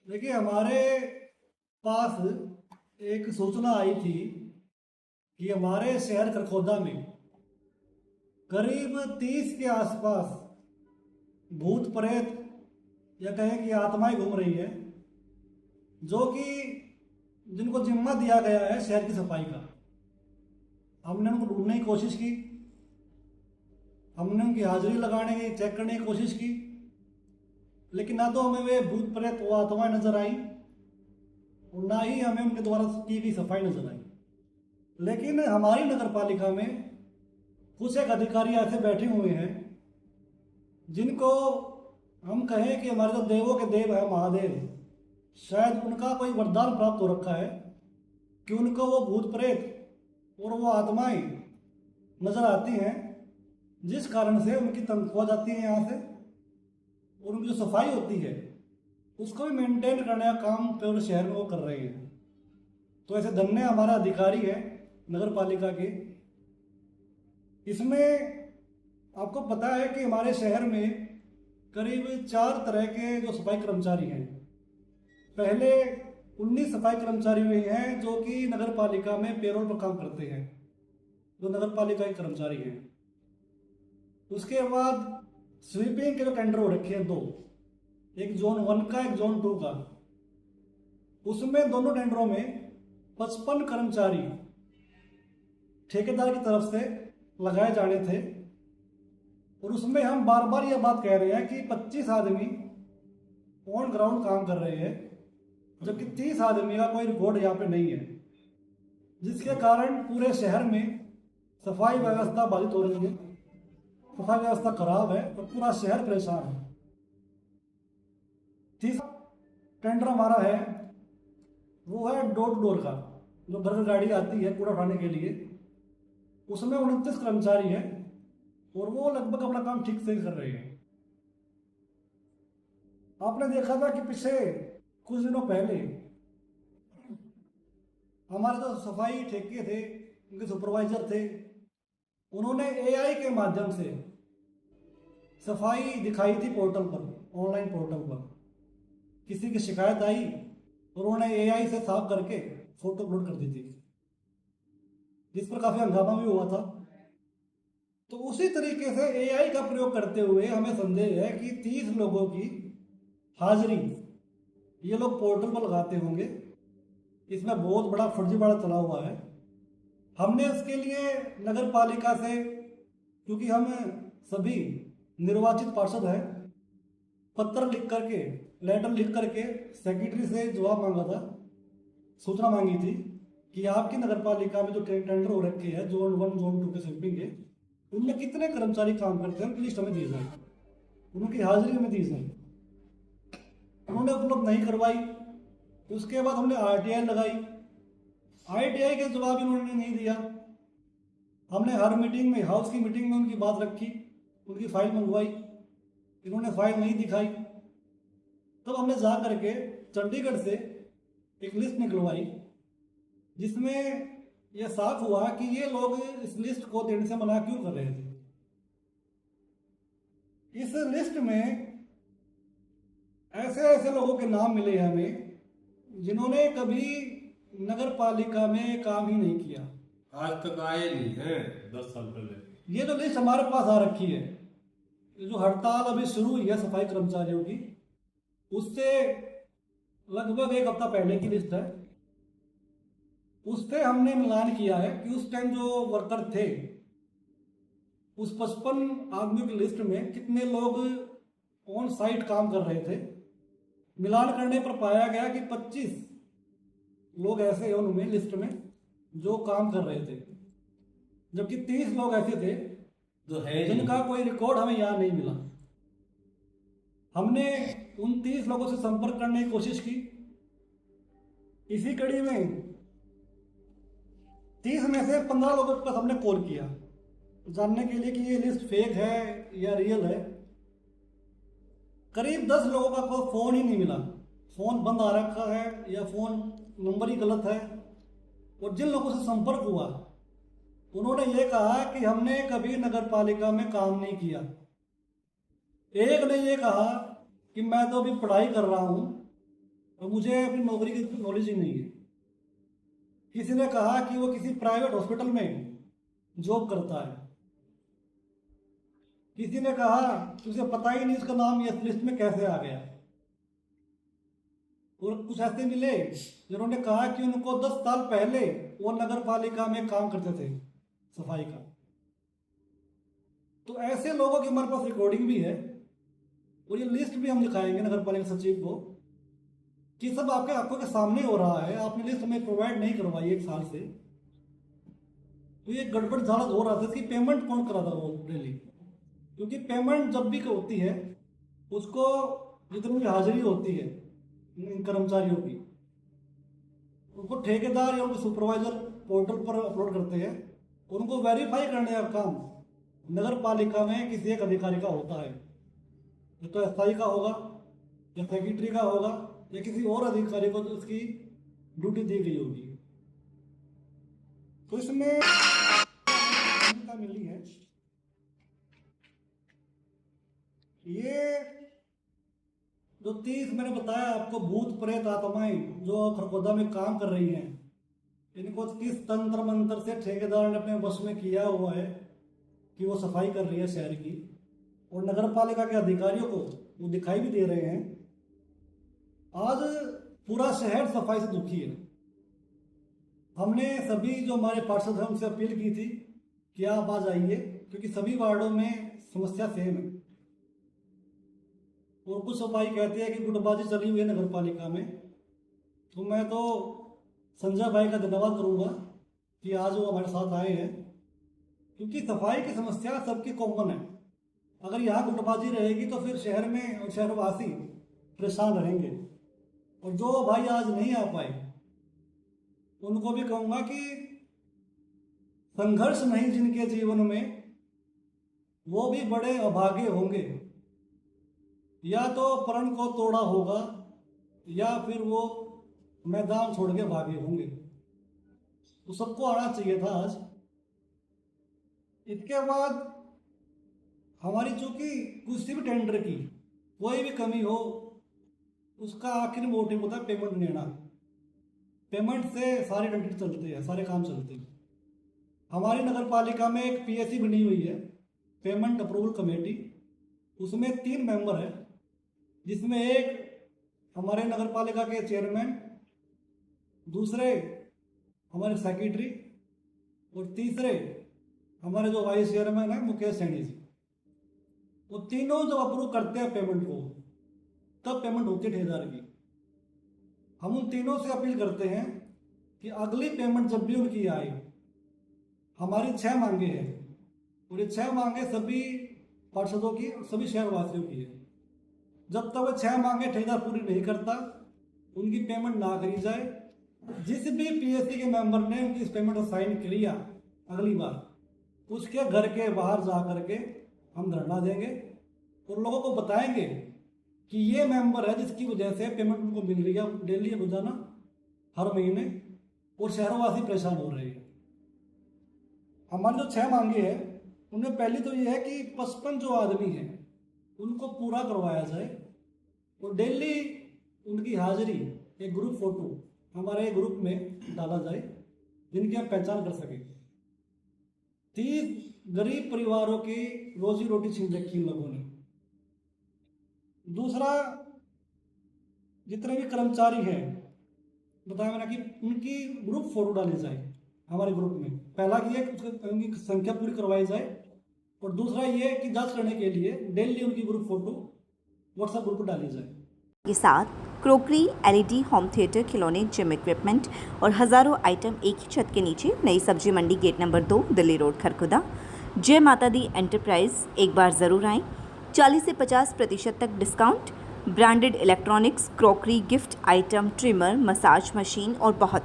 देखिए, हमारे पास एक सूचना आई थी कि हमारे शहर खरखोदा में करीब 30 के आसपास भूत प्रेत या कहें कि आत्माएं घूम रही है, जो कि जिनको जिम्मा दिया गया है शहर की सफाई का। हमने उनको ढूंढने की कोशिश की, हमने उनकी हाजिरी लगाने की, चेक करने की कोशिश की, लेकिन ना तो हमें वे भूत प्रेत वो आत्माएं नजर आई और ना ही हमें उनके द्वारा की गई सफाई नजर आई। लेकिन हमारी नगर पालिका में कुछ एक अधिकारी ऐसे बैठे हुए हैं जिनको हम कहें कि हमारे जो देवों के देव है महादेव, शायद उनका कोई वरदान प्राप्त हो रखा है कि उनको वो भूत प्रेत और वो आत्माएं नजर आती हैं, जिस कारण से उनकी तनख्वाह जाती है यहाँ से और उनकी जो सफाई होती है उसको भी मेंटेन करने का काम पूरे शहर में वो कर रहे हैं। तो ऐसे धन्य हमारा अधिकारी है नगर पालिका के। इसमें आपको पता है कि हमारे शहर में करीब 4 तरह के जो सफाई कर्मचारी हैं। पहले 19 सफाई कर्मचारी हुए हैं जो कि नगर पालिका में पेरोल पर काम करते हैं, जो नगर पालिका के कर्मचारी हैं। उसके बाद स्वीपिंग के जो टेंडर हो रखे हैं 2, एक जोन 1 का, एक जोन 2 का। उसमें दोनों टेंडरों में 55 कर्मचारी ठेकेदार की तरफ से लगाए जाने थे और उसमें हम बार बार यह बात कह रहे हैं कि 25 आदमी ऑन ग्राउंड काम कर रहे हैं, जबकि 30 आदमी का कोई रिकॉर्ड यहाँ पे नहीं है, जिसके कारण पूरे शहर में सफाई व्यवस्था बाधित हो रही है। सफाई व्यवस्था खराब है और पूरा शहर परेशान है। तीसरा टेंडर हमारा है वो है डोर टू डोर का, जो घर गाड़ी आती है कूड़ा उठाने के लिए। उसमें 29 कर्मचारी हैं और वो लगभग अपना काम ठीक से कर रहे हैं। आपने देखा था कि पिछले कुछ दिनों पहले हमारे जो सफाई ठेके थे, उनके सुपरवाइजर थे, उन्होंने एआई के माध्यम से सफाई दिखाई थी पोर्टल पर, ऑनलाइन पोर्टल पर। किसी की शिकायत आई और उन्होंने एआई से साफ करके फोटो अपलोड कर दी थी, जिस पर काफी हंगामा भी हुआ था। तो उसी तरीके से एआई का प्रयोग करते हुए हमें संदेह है कि 30 लोगों की हाजिरी ये लोग पोर्टल पर लगाते होंगे। इसमें बहुत बड़ा फर्जीवाड़ा चला हुआ है। हमने इसके लिए नगर पालिका से, क्योंकि हम सभी निर्वाचित पार्षद हैं, पत्र लिख करके, लेटर लिख करके सेक्रेटरी से जवाब मांगा था, सूचना मांगी थी कि आपकी नगर पालिका में जो टेंडर हो रखे हैं जोन 1 जोन 2 के स्वीपिंग के, उनमें कितने कर्मचारी काम करते हैं उनकी लिस्ट हमें दी जाए, उनकी हाजिरी हमें दी जाए। उन्होंने उपलब्ध नहीं करवाई। उसके बाद हमने आरटीआई लगाई, आरटीआई के जवाब इन्होंने नहीं दिया। हमने हर मीटिंग में, हाउस की मीटिंग में उनकी बात रखी, उनकी फाइल मंगवाई, इन्होंने फाइल नहीं दिखाई। तब हमने जा करके चंडीगढ़ से एक लिस्ट निकलवाई जिसमें यह साफ हुआ कि ये लोग इस लिस्ट को देने से मना क्यों कर रहे थे। इस लिस्ट में ऐसे ऐसे लोगों के नाम मिले हमें जिन्होंने कभी नगर पालिका में काम ही नहीं किया, आज तक आए नहीं है। 10 साल पहले ये जो लिस्ट हमारे पास आ रखी है, जो हड़ताल अभी शुरू हुई है सफाई कर्मचारियों की, उससे लगभग 1 हफ्ता पहले की लिस्ट है। उससे हमने मिलान किया है कि उस टाइम जो वर्कर थे उस 55 आदमियों की लिस्ट में कितने लोग ऑन साइट काम कर रहे थे। मिलान करने पर पाया गया कि 25 लोग ऐसे हैं उनमें लिस्ट में जो काम कर रहे थे, जबकि 30 लोग ऐसे थे जो है जिनका कोई रिकॉर्ड हमें यहाँ नहीं मिला। हमने उन 30 लोगों से संपर्क करने की कोशिश की। इसी कड़ी में 30 में से 15 लोगों के पास हमने कॉल किया जानने के लिए कि ये लिस्ट फेक है या रियल है। करीब 10 लोगों का कोई फोन ही नहीं मिला, फोन बंद आ रखा है या फोन नंबर ही गलत है। और जिन लोगों से संपर्क हुआ उन्होंने ये कहा कि हमने कभी नगर पालिका में काम नहीं किया। एक ने ये कहा कि मैं तो अभी पढ़ाई कर रहा हूँ, और मुझे अपनी नौकरी की नॉलेज ही नहीं है। किसी ने कहा कि वो किसी प्राइवेट हॉस्पिटल में जॉब करता है, किसी ने कहा कि उसे पता ही नहीं उसका नाम इस लिस्ट में कैसे आ गया, और कुछ ऐसे मिले जिन्होंने कहा कि उनको 10 साल पहले वो नगर पालिका में काम करते थे सफाई का। तो ऐसे लोगों की हमारे पास रिकॉर्डिंग भी है और ये लिस्ट भी हम दिखाएंगे नगर पालिका सचिव को कि सब आपके आंखों के सामने हो रहा है। आपने लिस्ट हमें प्रोवाइड नहीं करवाई 1 साल से, तो ये गड़बड़ झाड़त हो रहा था। इसकी पेमेंट कौन करा था वो डेली, क्योंकि पेमेंट जब भी होती है उसको जितनी भी हाजिरी होती है इन कर्मचारियों की, उनको ठेकेदार या उनके सुपरवाइजर पोर्टल पर अपलोड करते हैं। उनको वेरीफाई करने का काम नगर पालिका में किसी एक अधिकारी का होता है, या तो एसआई का होगा या सेक्रेटरी का होगा या किसी और अधिकारी को तो उसकी ड्यूटी दी गई होगी। तो इसमें मिली है ये जो 30 मैंने बताया आपको भूत प्रेत आत्माएं जो खरगोदा में काम कर रही हैं, इनको किस तंत्र मंत्र से ठेकेदार ने अपने वश में किया हुआ है कि वो सफाई कर रही है शहर की, और नगर पालिका के अधिकारियों को वो दिखाई भी दे रहे हैं। आज पूरा शहर सफाई से दुखी है। हमने सभी जो हमारे पार्षद हैं उनसे अपील की थी कि आप आ जाइए, क्योंकि सभी वार्डों में समस्या सेम है। और कुछ सफाई कहते हैं कि गुटबाजी चली हुई है नगर पालिका में। तो मैं तो संजय भाई का धन्यवाद करूंगा कि आज वो हमारे साथ आए हैं, क्योंकि सफाई की समस्या सबकी कॉमन है। अगर यहाँ गुटबाजी रहेगी तो फिर शहर में और शहरवासी परेशान रहेंगे। और जो भाई आज नहीं आ पाए उनको भी कहूँगा कि संघर्ष नहीं जिनके जीवन में, वो भी बड़े अभागे होंगे। या तो प्रण को तोड़ा होगा या फिर वो मैदान छोड़ के भागे होंगे। तो सबको आना चाहिए था आज। इसके बाद हमारी चूंकि किसी भी टेंडर की कोई भी कमी हो, उसका आखिरी मोटिव होता है पेमेंट लेना। पेमेंट से सारे टेंडर चलते हैं, सारे काम चलते हैं। हमारी नगर पालिका में एक पीएससी बनी हुई है, पेमेंट अप्रूवल कमेटी। उसमें 3 मेंबर है, जिसमें एक हमारे नगर पालिका के चेयरमैन, दूसरे हमारे सेक्रेटरी और तीसरे हमारे जो वाइस चेयरमैन है मुकेश सैनी जी। वो तीनों जब अप्रूव करते हैं पेमेंट को, तब पेमेंट होती है ठेकेदार की। हम उन तीनों से अपील करते हैं कि अगली पेमेंट जब भी उनकी आए, हमारी 6 मांगे हैं और ये 6 मांगे सभी पार्षदों की और सभी शहरवासियों की है। जब तक वो 6 मांगे ठेकेदार पूरी नहीं करता, उनकी पेमेंट ना करी जाए। जिस भी पीएससी के मेंबर ने उनकी इस पेमेंट को साइन किया अगली बार, उसके घर के बाहर जा करके हम धरना देंगे और लोगों को बताएंगे कि ये मेंबर है जिसकी वजह से पेमेंट उनको मिल रही है डेली रोजाना हर महीने, और शहरवासी परेशान हो रहे हैं। हमारी जो 6 मांगे हैं उनमें पहली तो ये है कि 55 जो आदमी हैं उनको पूरा करवाया जाए और डेली उनकी हाजिरी एक ग्रुप फोटो हमारे ग्रुप में डाला जाए जिनकी हम पहचान कर सकें। 30 गरीब परिवारों की रोजी रोटी छीन रखी इन लोगों ने। दूसरा, जितने भी कर्मचारी हैं बताया मैंने कि उनकी ग्रुप फोटो डाली जाए हमारे ग्रुप में। पहला ये उनकी संख्या पूरी करवाई जाए, और दूसरा ये कि जांच करने के लिए डेली उनकी ग्रुप फोटो व्हाट्सएप ग्रुप पर डाली जाए। के साथ क्रोकरी, एलईडी, होम थिएटर, खिलौने, जिम इक्विपमेंट और हजारों आइटम एक ही छत के नीचे नई सब्जी मंडी gate number 2 Delhi road Kharghoda. जय माता दी एंटरप्राइज, एक बार ज़रूर आएँ। 40 से 50% तक discount, branded electronics, crockery, gift item, trimmer, massage machine और बहुत